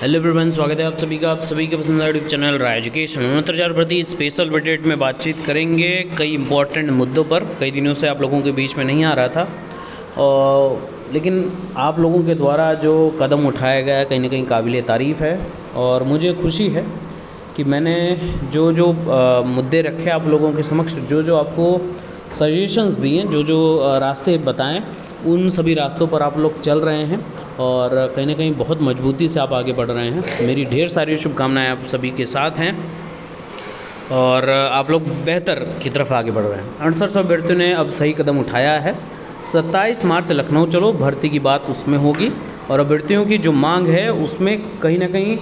Hello everyone, स्वागत है आप सभी का, आप सभी के पसंदीदा यूट्यूब चैनल राय एजुकेशन 69,000 भर्ती स्पेशल अपडेट में बातचीत करेंगे कई इंपॉर्टेंट मुद्दों पर। कई दिनों से आप लोगों के बीच में नहीं आ रहा था लेकिन आप लोगों के द्वारा जो कदम उठाया गया है कहीं ना कहीं काबिल तारीफ़ है। और मुझे खुशी है कि मैंने जो मुद्दे रखे आप लोगों के समक्ष, जो आपको सजेशंस दिए, जो रास्ते बताएं, उन सभी रास्तों पर आप लोग चल रहे हैं और कहीं ना कहीं बहुत मजबूती से आप आगे बढ़ रहे हैं। मेरी ढेर सारी शुभकामनाएं आप सभी के साथ हैं और आप लोग बेहतर की तरफ आगे बढ़ रहे हैं। 6800 अभ्यर्थियों ने अब सही कदम उठाया है। 27 मार्च से लखनऊ चलो, भर्ती की बात उसमें होगी और अभ्यर्थियों की जो मांग है उसमें कहीं ना कहीं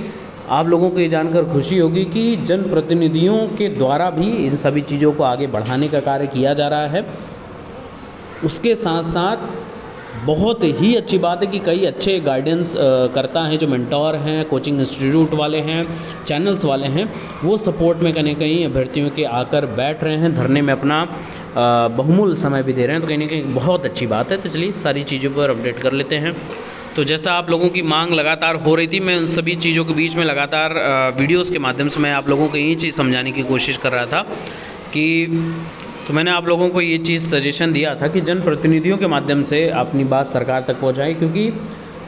आप लोगों को ये जानकर खुशी होगी कि जनप्रतिनिधियों के द्वारा भी इन सभी चीज़ों को आगे बढ़ाने का कार्य किया जा रहा है। उसके साथ साथ बहुत ही अच्छी बात है कि कई अच्छे गाइडेंस करता हैं, जो मेंटोर हैं, कोचिंग इंस्टीट्यूट वाले हैं, चैनल्स वाले हैं, वो सपोर्ट में कहीं कहीं अभ्यर्थियों के आकर बैठ रहे हैं, धरने में अपना बहुमूल्य समय भी दे रहे हैं। तो कहीं ना कहीं बहुत अच्छी बात है। तो चलिए सारी चीज़ों पर अपडेट कर लेते हैं। तो जैसा आप लोगों की मांग लगातार हो रही थी, मैं उन सभी चीज़ों के बीच में लगातार वीडियोज़ के माध्यम से मैं आप लोगों को यही चीज़ समझाने की कोशिश कर रहा था कि तो मैंने आप लोगों को ये चीज़ सजेशन दिया था कि जनप्रतिनिधियों के माध्यम से अपनी बात सरकार तक पहुंचाएं, क्योंकि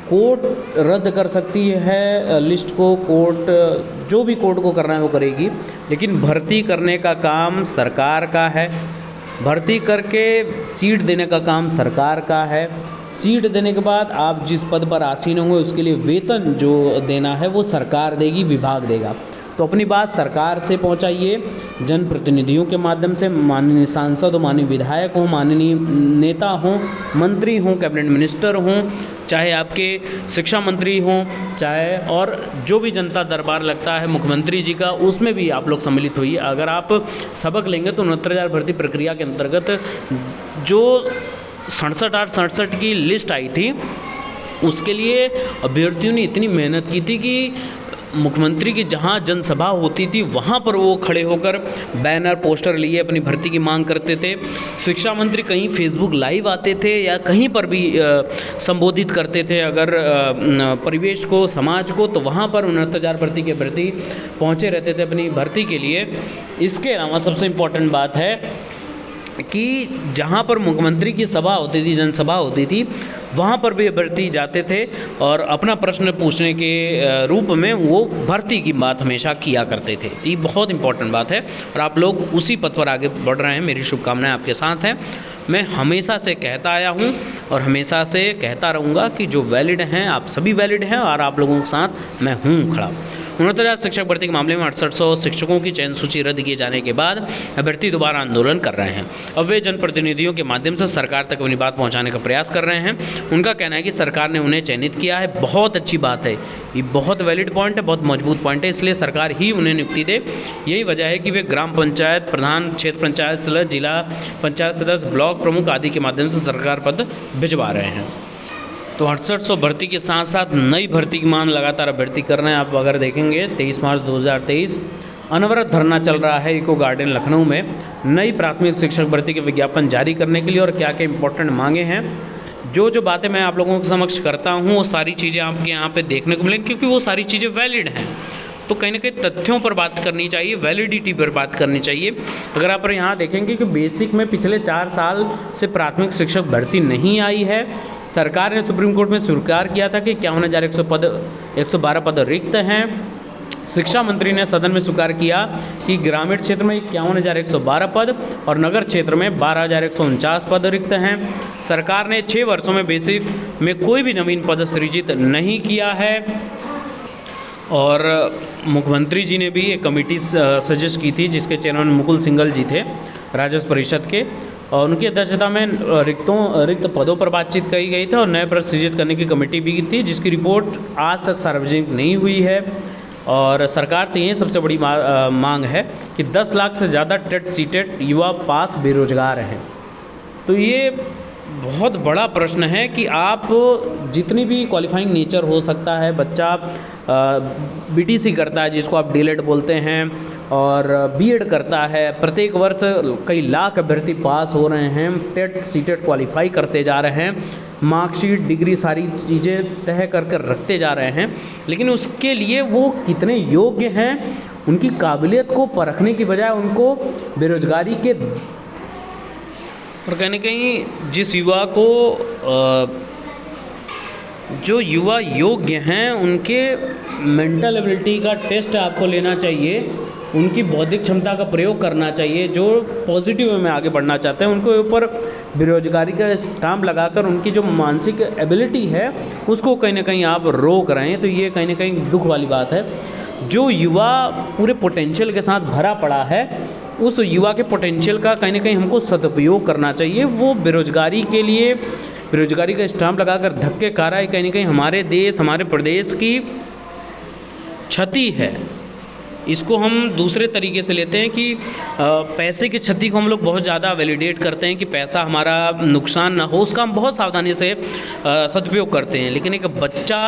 कोर्ट रद्द कर सकती है लिस्ट को, कोर्ट जो भी कोर्ट को करना है वो करेगी, लेकिन भर्ती करने का काम सरकार का है। भर्ती करके सीट देने का काम सरकार का है। सीट देने के बाद आप जिस पद पर आसीन होंगे उसके लिए वेतन जो देना है वो सरकार देगी, विभाग देगा। तो अपनी बात सरकार से पहुंचाइए, जनप्रतिनिधियों के माध्यम से। माननीय सांसद हो, माननीय विधायक हो, माननीय नेता हो, मंत्री हों, कैबिनेट मिनिस्टर हों, चाहे आपके शिक्षा मंत्री हों, चाहे और जो भी जनता दरबार लगता है मुख्यमंत्री जी का, उसमें भी आप लोग सम्मिलित होइए। अगर आप सबक लेंगे तो 69,000 भर्ती प्रक्रिया के अंतर्गत जो 67 की लिस्ट आई थी उसके लिए अभ्यर्थियों ने इतनी मेहनत की थी कि मुख्यमंत्री की जहां जनसभा होती थी वहां पर वो खड़े होकर बैनर पोस्टर लिए अपनी भर्ती की मांग करते थे। शिक्षा मंत्री कहीं फेसबुक लाइव आते थे या कहीं पर भी संबोधित करते थे अगर परिवेश को, समाज को, तो वहां पर 69,000 भर्ती के प्रति पहुंचे रहते थे अपनी भर्ती के लिए। इसके अलावा सबसे इम्पोर्टेंट बात है कि जहाँ पर मुख्यमंत्री की सभा होती थी, जनसभा होती थी, वहाँ पर भी भर्ती जाते थे और अपना प्रश्न पूछने के रूप में वो भर्ती की बात हमेशा किया करते थे। ये बहुत इंपॉर्टेंट बात है और आप लोग उसी पथ पर आगे बढ़ रहे हैं। मेरी शुभकामनाएं आपके साथ हैं। मैं हमेशा से कहता आया हूँ और हमेशा से कहता रहूँगा कि जो वैलिड हैं आप सभी वैलिड हैं और आप लोगों के साथ मैं हूँ खड़ा। 69,000 शिक्षक भर्ती के मामले में 6800 शिक्षकों की चयन सूची रद्द किए जाने के बाद अभ्यर्थी दोबारा आंदोलन कर रहे हैं। अब वे जनप्रतिनिधियों के माध्यम से सरकार तक अपनी बात पहुंचाने का प्रयास कर रहे हैं। उनका कहना है कि सरकार ने उन्हें चयनित किया है। बहुत अच्छी बात है, ये बहुत वैलिड पॉइंट है, बहुत मजबूत पॉइंट है, इसलिए सरकार ही उन्हें नियुक्ति दे। यही वजह है कि वे ग्राम पंचायत प्रधान, क्षेत्र पंचायत सदस्य, जिला पंचायत सदस्य, ब्लॉक प्रमुख आदि के माध्यम से सरकार पद भिजवा रहे हैं। तो 6800 भर्ती के साथ साथ नई भर्ती की मांग लगातार अभ्यर्थी कर रहे हैं। आप अगर देखेंगे 23 मार्च 2023 अनवरत धरना चल रहा है इको गार्डन लखनऊ में, नई प्राथमिक शिक्षक भर्ती के विज्ञापन जारी करने के लिए। और क्या क्या इंपॉर्टेंट मांगे हैं, जो बातें मैं आप लोगों के समक्ष करता हूँ वो सारी चीज़ें आपके यहाँ पे देखने को मिलेंगी, क्योंकि वो सारी चीज़ें वैलिड हैं। तो कहीं ना कहीं तथ्यों पर बात करनी चाहिए, वैलिडिटी पर बात करनी चाहिए। अगर आप यहाँ देखेंगे कि बेसिक में पिछले 4 साल से प्राथमिक शिक्षक भर्ती नहीं आई है। सरकार ने सुप्रीम कोर्ट में स्वीकार किया था कि 51,112 पद रिक्त हैं। शिक्षा मंत्री ने सदन में स्वीकार किया कि ग्रामीण क्षेत्र में 51,112 पद और नगर क्षेत्र में 12,149 पद रिक्त हैं। सरकार ने 6 वर्षों में बेसिक में कोई भी नवीन पद सृजित नहीं किया है। और मुख्यमंत्री जी ने भी एक कमेटी सजेस्ट की थी जिसके चेयरमैन मुकुल सिंघल जी थे राजस्व परिषद के, और उनकी अध्यक्षता में रिक्त पदों पर बातचीत की गई थी और नए पद सृजित करने की कमेटी भी थी, जिसकी रिपोर्ट आज तक सार्वजनिक नहीं हुई है। और सरकार से ये सबसे बड़ी मांग है कि 10 लाख से ज़्यादा टेट सीटेट युवा पास बेरोजगार हैं। तो ये बहुत बड़ा प्रश्न है कि आप जितनी भी क्वालिफाइंग नेचर हो सकता है, बच्चा बीटीसी करता है जिसको आप डीएलएड बोलते हैं, और बीएड करता है, प्रत्येक वर्ष कई लाख अभ्यर्थी पास हो रहे हैं, टेट सीटेट क्वालिफाई करते जा रहे हैं, मार्कशीट डिग्री सारी चीज़ें तय कर कर रखते जा रहे हैं, लेकिन उसके लिए वो कितने योग्य हैं, उनकी काबिलियत को परखने की बजाय उनको बेरोजगारी के और कहीं न कहीं जिस युवा को जो युवा योग्य हैं उनके मेंटल एबिलिटी का टेस्ट आपको लेना चाहिए, उनकी बौद्धिक क्षमता का प्रयोग करना चाहिए, जो पॉजिटिव में आगे बढ़ना चाहते हैं उनके ऊपर बेरोजगारी का स्टाम्प लगाकर उनकी जो मानसिक एबिलिटी है उसको कहीं ना कहीं आप रोक रहे हैं। तो ये कहीं ना कहीं दुख वाली बात है। जो युवा पूरे पोटेंशियल के साथ भरा पड़ा है, उस युवा के पोटेंशियल का कहीं ना कहीं हमको सदुपयोग करना चाहिए। वो बेरोजगारी के लिए बेरोजगारी का स्टाम्प लगाकर धक्के खा रहा है, कहीं ना कहीं हमारे देश हमारे प्रदेश की क्षति है। इसको हम दूसरे तरीके से लेते हैं कि पैसे की क्षति को हम लोग बहुत ज़्यादा वैलिडेट करते हैं कि पैसा हमारा नुकसान ना हो, उसका हम बहुत सावधानी से सदुपयोग करते हैं। लेकिन एक बच्चा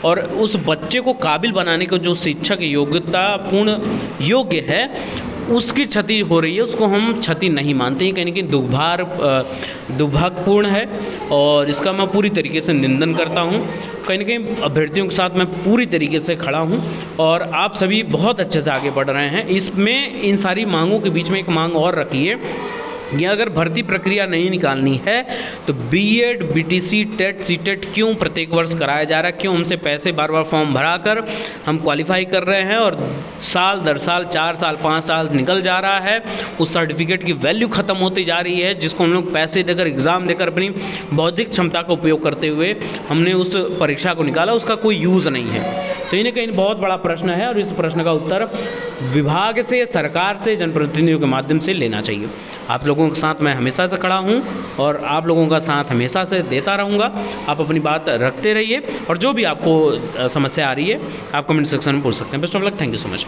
और उस बच्चे को काबिल बनाने का जो शिक्षक योग्यतापूर्ण योग्य है उसकी क्षति हो रही है, उसको हम क्षति नहीं मानते हैं। कहीं ना कहीं दुर्भाग्यपूर्ण है और इसका मैं पूरी तरीके से निंदन करता हूं। कहीं ना कहीं अभ्यर्थियों के साथ मैं पूरी तरीके से खड़ा हूं और आप सभी बहुत अच्छे से आगे बढ़ रहे हैं। इसमें इन सारी मांगों के बीच में एक मांग और रखिए कि अगर भर्ती प्रक्रिया नहीं निकालनी है तो बीएड, बीटीसी, टेट, सीटेट क्यों प्रत्येक वर्ष कराया जा रहा है? क्यों हमसे पैसे बार बार फॉर्म भरा कर हम क्वालिफाई कर रहे हैं और साल दर साल 4 साल 5 साल निकल जा रहा है, उस सर्टिफिकेट की वैल्यू ख़त्म होती जा रही है जिसको हम लोग पैसे देकर एग्ज़ाम देकर अपनी बौद्धिक क्षमता का उपयोग करते हुए हमने उस परीक्षा को निकाला, उसका कोई यूज़ नहीं है। तो इन्हें कहीं बहुत बड़ा प्रश्न है और इस प्रश्न का उत्तर विभाग से, सरकार से, जनप्रतिनिधियों के माध्यम से लेना चाहिए। आप लोगों के साथ मैं हमेशा से खड़ा हूं और आप लोगों का साथ हमेशा से देता रहूँगा। आप अपनी बात रखते रहिए और जो भी आपको समस्या आ रही है आप कमेंट सेक्शन में पूछ सकते हैं। Best of luck, thank you so much.